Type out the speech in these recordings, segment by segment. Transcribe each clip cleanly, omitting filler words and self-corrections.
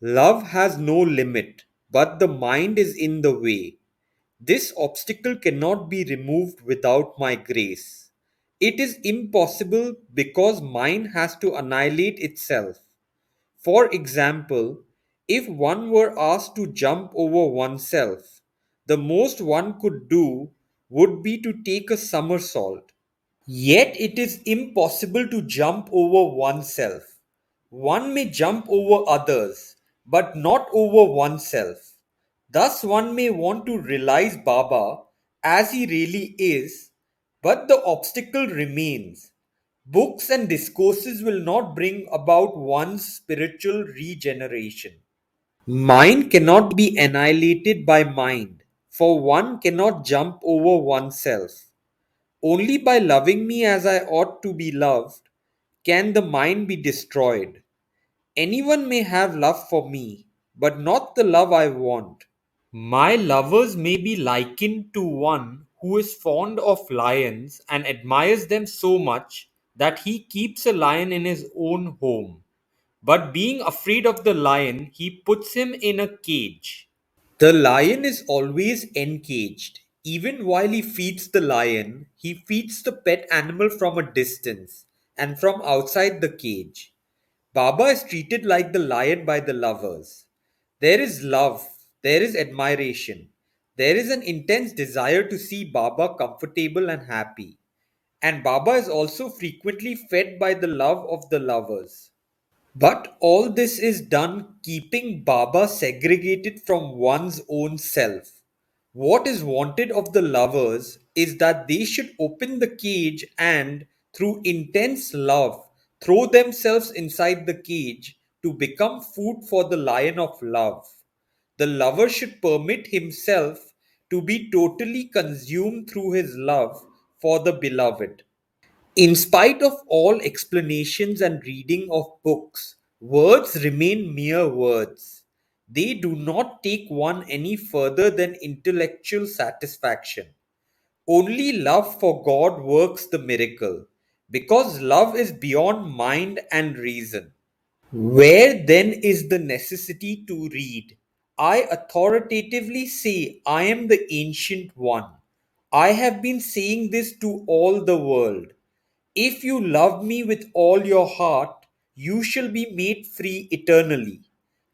Love has no limit, but the mind is in the way. This obstacle cannot be removed without my grace. It is impossible because mind has to annihilate itself. For example, if one were asked to jump over oneself, the most one could do would be to take a somersault. Yet it is impossible to jump over oneself. One may jump over others, but not over oneself. Thus, one may want to realize Baba as he really is, but the obstacle remains. Books and discourses will not bring about one's spiritual regeneration. Mind cannot be annihilated by mind, for one cannot jump over oneself. Only by loving me as I ought to be loved can the mind be destroyed. Anyone may have love for me, but not the love I want. My lovers may be likened to one who is fond of lions and admires them so much that he keeps a lion in his own home. But being afraid of the lion, he puts him in a cage. The lion is always encaged. Even while he feeds the lion, he feeds the pet animal from a distance and from outside the cage. Baba is treated like the lion by the lovers. There is love, there is admiration, there is an intense desire to see Baba comfortable and happy. And Baba is also frequently fed by the love of the lovers. But all this is done keeping Baba segregated from one's own self. What is wanted of the lovers is that they should open the cage and, through intense love, throw themselves inside the cage to become food for the lion of love. The lover should permit himself to be totally consumed through his love for the beloved. In spite of all explanations and reading of books, words remain mere words. They do not take one any further than intellectual satisfaction. Only love for God works the miracle, because love is beyond mind and reason. Where then is the necessity to read? I authoritatively say I am the Ancient One. I have been saying this to all the world. If you love me with all your heart, you shall be made free eternally.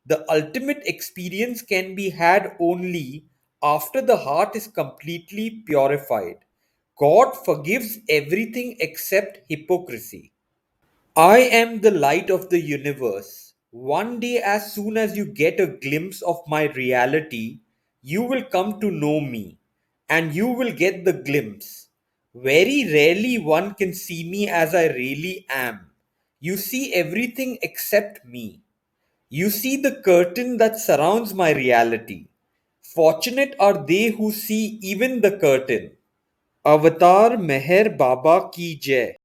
The ultimate experience can be had only after the heart is completely purified. God forgives everything except hypocrisy. I am the light of the universe. One day, as soon as you get a glimpse of my reality, you will come to know me, and you will get the glimpse. Very rarely one can see me as I really am. You see everything except me. You see the curtain that surrounds my reality. Fortunate are they who see even the curtain. Avatar Meher Baba ki jai.